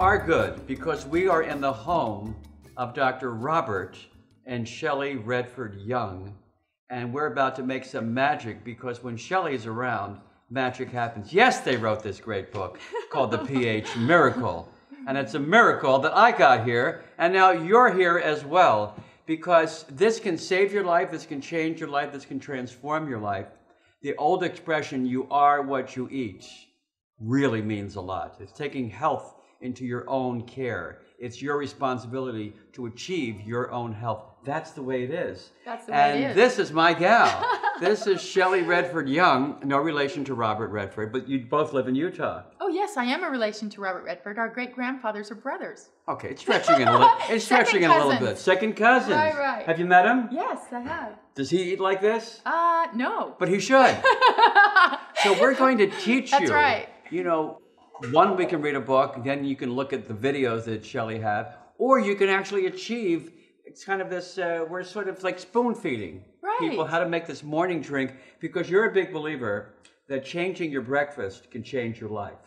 are good because we are in the home of Dr. Robert and Shelley Redford Young, and we're about to make some magic because when Shelley's around, magic happens. Yes, they wrote this great book called The pH Miracle, and it's a miracle that I got here, and now you're here as well, because this can save your life, this can change your life, this can transform your life. The old expression, you are what you eat, really means a lot. It's taking health into your own care. It's your responsibility to achieve your own health. That's the way it is. That's the way it is. And this is my gal. This is Shelley Redford Young, no relation to Robert Redford, but you both live in Utah. Oh yes, I am a relation to Robert Redford. Our great-grandfathers are brothers. Okay, it's stretching it a little. It's stretching it a little bit. Second cousins. Right, right. Have you met him? Yes, I have. Does he eat like this? No. But he should. So we're going to teach you. That's right. You know, one, we can read a book, then you can look at the videos that Shelley had, or you can actually achieve, it's kind of this, we're sort of like spoon feeding people how to make this morning drink, because you're a big believer that changing your breakfast can change your life.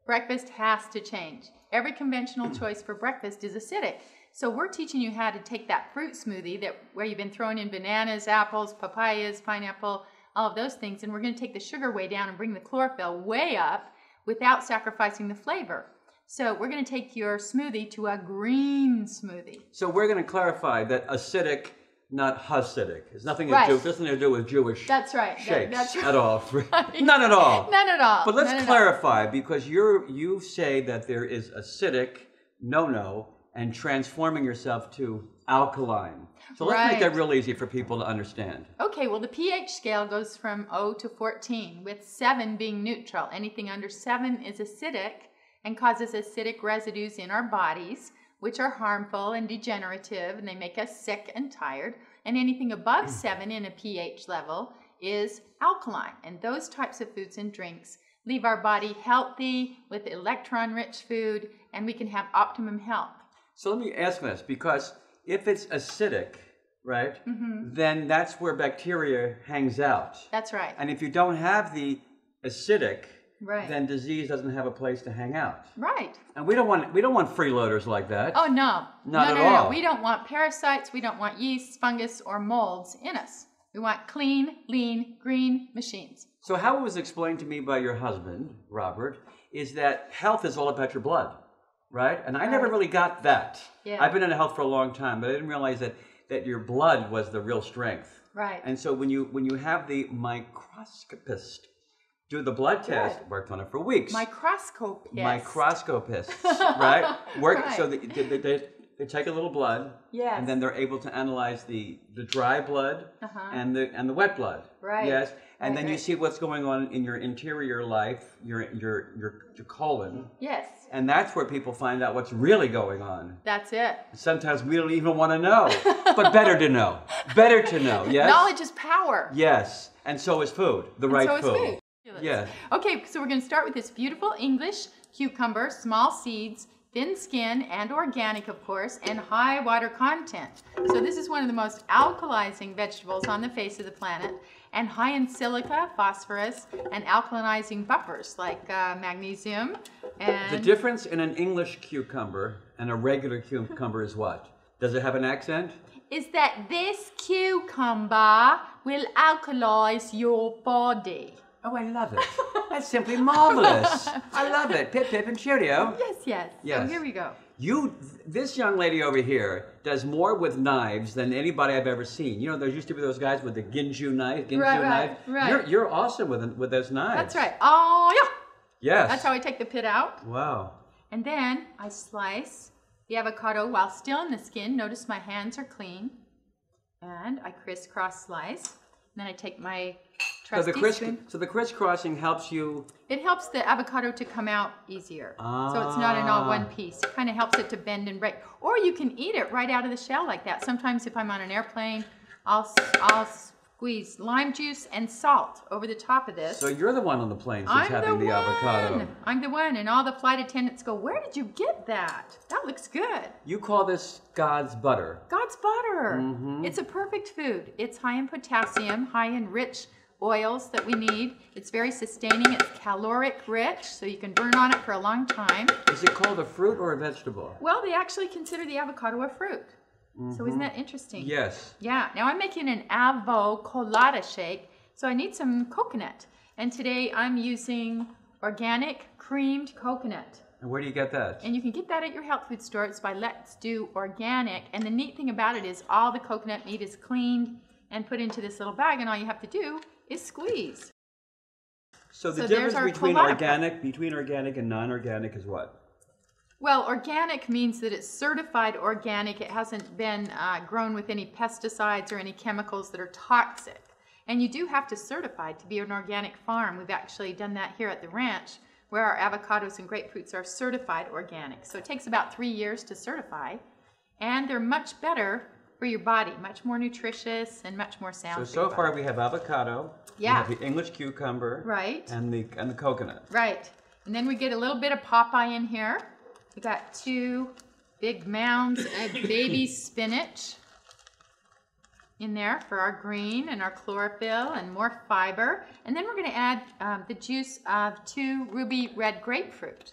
Breakfast has to change. Every conventional choice for breakfast is acidic. So we're teaching you how to take that fruit smoothie where you've been throwing in bananas, apples, papayas, pineapple, all of those things, and we're going to take the sugar way down and bring the chlorophyll way up without sacrificing the flavor. So we're going to take your smoothie to a green smoothie. So we're going to clarify that acidic, not Hasidic. It's nothing to do. Nothing to do with Jewish. That's right. Shakes That's right. at all. None at all. None at all. But let's clarify, because you say that there is acidic, no, and transforming yourself to alkaline. So let's make that real easy for people to understand. Okay, well the pH scale goes from 0 to 14, with 7 being neutral. Anything under 7 is acidic and causes acidic residues in our bodies, which are harmful and degenerative, and they make us sick and tired. And anything above 7 in a pH level is alkaline. And those types of foods and drinks leave our body healthy with electron-rich food, and we can have optimum health. So let me ask this, because if it's acidic, right, then that's where bacteria hangs out. That's right. And if you don't have the acidic, then disease doesn't have a place to hang out. Right. And we don't want freeloaders like that. Oh no. Not at all. No. We don't want parasites, we don't want yeast, fungus, or molds in us. We want clean, lean, green machines. So how it was explained to me by your husband, Robert, is that health is all about your blood. Right? And I never really got that. Yeah. I've been in health for a long time, but I didn't realize that your blood was the real strength. Right. And so when you have the microscopist do the blood test, worked on it for weeks. Microscopists, right? So they take a little blood, and then they're able to analyze the dry blood and the wet blood. Right. Yes. And then you see what's going on in your interior life, your colon. Yes. And that's where people find out what's really going on. That's it. Sometimes we don't even want to know, but better to know. Better to know, yes? Knowledge is power. Yes, and so is food, the right food. So is food. Yes. Okay, so we're going to start with this beautiful English cucumber, small seeds, thin skin, and organic, of course, and high water content. So this is one of the most alkalizing vegetables on the face of the planet, and high in silica, phosphorus, and alkalinizing buffers like magnesium. And the difference in an English cucumber and a regular cucumber is what? Does it have an accent? Is that this cucumber will alkalize your body. Oh, I love it. That's simply marvelous. I love it. Pip, pip, and cheerio. Yes. So here we go. This young lady over here does more with knives than anybody I've ever seen. You know, there used to be those guys with the ginju knife. Right. You're awesome with those knives. That's right. Oh, yeah. Yes. That's how I take the pit out. Wow. And then I slice the avocado while still in the skin. Notice my hands are clean. And I crisscross slice. And then I take my trusty spoon. So the crisscrossing helps you... It helps the avocado to come out easier. So it's not in all one piece. It kind of helps it to bend and break. Or you can eat it right out of the shell like that. Sometimes if I'm on an airplane, I'll squeeze lime juice and salt over the top of this. So you're the one on the plane who's having the avocado. I'm the one, and all the flight attendants go, "Where did you get that? That looks good." You call this God's butter. God's butter. It's a perfect food. It's high in potassium, high in rich oils that we need. It's very sustaining. It's caloric rich, so you can burn on it for a long time. Is it called a fruit or a vegetable? Well, they actually consider the avocado a fruit. So isn't that interesting? Yes. Yeah. Now I'm making an Colada shake, so I need some coconut. And today I'm using organic creamed coconut. And where do you get that? And you can get that at your health food store. It's by Let's Do Organic. And the neat thing about it is all the coconut meat is cleaned and put into this little bag, and all you have to do is squeeze. So the difference between organic and non-organic is what? Well, organic means that it's certified organic. It hasn't been grown with any pesticides or any chemicals that are toxic. And you do have to certify to be an organic farm. We've actually done that here at the ranch, where our avocados and grapefruits are certified organic. So it takes about 3 years to certify, and they're much better for your body, much more nutritious and much more sound. So far we have avocado, yeah, we have the English cucumber, right, and the coconut. Right. And then we get a little bit of Popeye in here. We got 2 big mounds of baby spinach in there for our green and our chlorophyll and more fiber. And then we're going to add the juice of 2 ruby red grapefruit.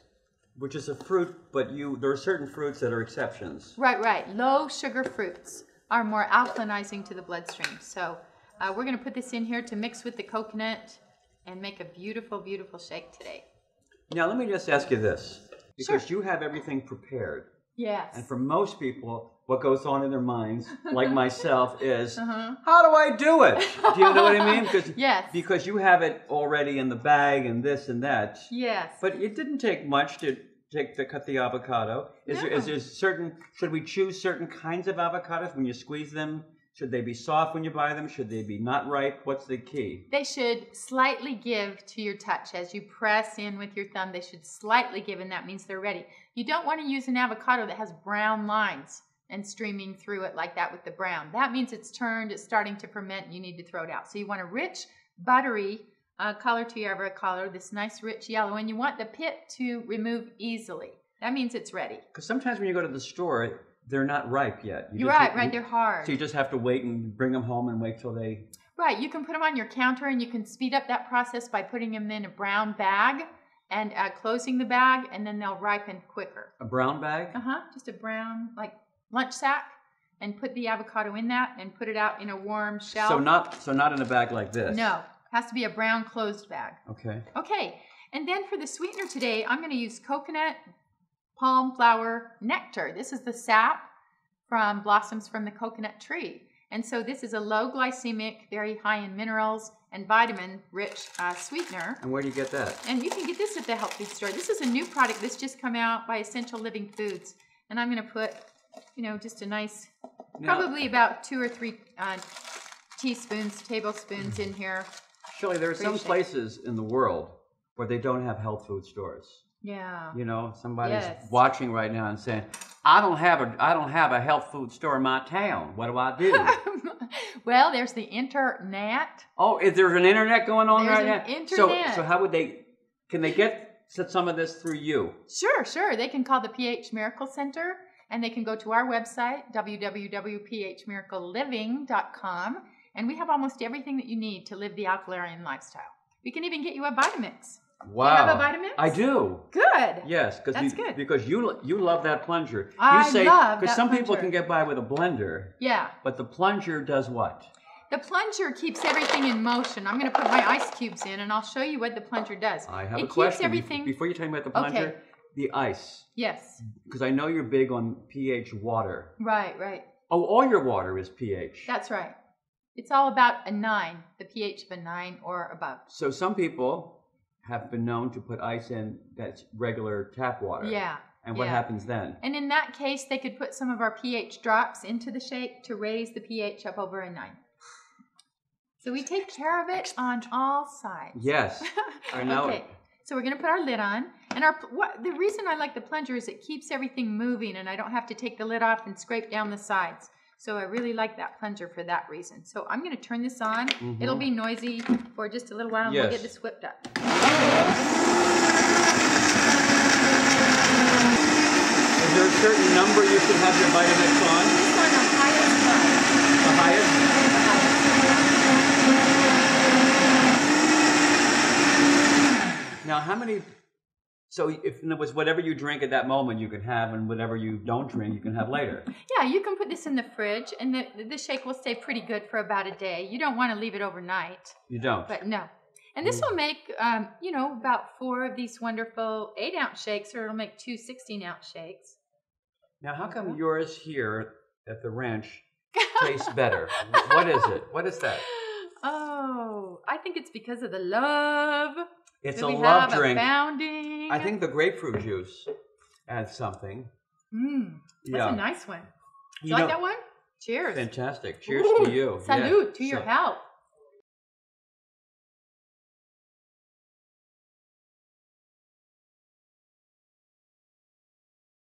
Which is a fruit, but there are certain fruits that are exceptions. Right, right. Low sugar fruits are more alkalinizing to the bloodstream. So we're going to put this in here to mix with the coconut and make a beautiful, beautiful shake today. Now let me just ask you this, because you have everything prepared. Yes. And for most people, what goes on in their minds, like myself, is, how do I do it? Do you know what I mean? Because, yes. Because you have it already in the bag and this and that. Yes. But it didn't take much to cut the avocado. Is there certain, should we choose certain kinds of avocados when you squeeze them? Should they be soft when you buy them? Should they be not ripe? What's the key? They should slightly give to your touch. As you press in with your thumb, they should slightly give, and that means they're ready. You don't want to use an avocado that has brown lines and streaming through it like that with the brown. That means it's turned, it's starting to ferment, and you need to throw it out. So you want a rich, buttery color to your avocado, this nice rich yellow, and you want the pit to remove easily. That means it's ready. Because sometimes when you go to the store, they're not ripe yet. You're right, they're hard. So you just have to wait and bring them home and wait till they... Right, you can put them on your counter, and you can speed up that process by putting them in a brown bag and closing the bag, and then they'll ripen quicker. A brown bag? Just a brown, like, lunch sack, and put the avocado in that and put it out in a warm shell. So not in a bag like this? No, it has to be a brown closed bag. Okay. Okay, and then for the sweetener today, I'm going to use coconut palm flower nectar. This is the sap from blossoms from the coconut tree. And so this is a low glycemic, very high in minerals and vitamin rich sweetener. And where do you get that? And you can get this at the health food store. This is a new product that's just come out by Essential Living Foods. And I'm going to put, just a nice, probably about 2 or 3 tablespoons in here. Shelley, there are some places in the world where they don't have health food stores. Yeah. Somebody's watching right now and saying, I don't have a health food store in my town. What do I do? Well, there's the internet. Oh, is there an internet going on right now? Internet. So how would can they get some of this through you? Sure. They can call the pH Miracle Center, and they can go to our website, www.phmiracleliving.com, and we have almost everything that you need to live the alkaline lifestyle. We can even get you a Vitamix. Wow. Do you have a Vitamix? I do. Good. Yes, because you love that plunger. I love that because some people plunger. can get by with a blender. Yeah. But the plunger does what? The plunger keeps everything in motion. I'm going to put my ice cubes in, and I'll show you what the plunger does. I have a question. Keeps everything... Before you tell me about the plunger, okay. The ice. Yes. Because I know you're big on pH water. Right. Oh, all your water is pH. That's right. It's all about a 9, the pH of a 9 or above. So some people have been known to put ice in that's regular tap water. Yeah. And what happens then? And in that case, they could put some of our pH drops into the shake to raise the pH up over a 9. So we take care of it on all sides. Yes. I know. Okay. So we're going to put our lid on. And the reason I like the plunger is it keeps everything moving, and I don't have to take the lid off and scrape down the sides. So I really like that plunger for that reason. So I'm going to turn this on. Mm-hmm. It'll be noisy for just a little while, and we'll get this whipped up. Is there a certain number you should have your Vitamix on? This one, the highest one. The highest? how many? So if it was whatever you drink at that moment, you can have, and whatever you don't drink, you can have later. Yeah, you can put this in the fridge, and the shake will stay pretty good for about a day. You don't want to leave it overnight. You don't. But no. And this will make, about 4 of these wonderful 8-ounce shakes, or it'll make 2 16-ounce shakes. Now, how come yours here at the ranch tastes better? What is it? What is that? Oh, I think it's because of the love. It's a love drink. Abounding. I think the grapefruit juice adds something. That's a nice one. Do you like that one? Cheers. Fantastic. Cheers to you. Salud to your health.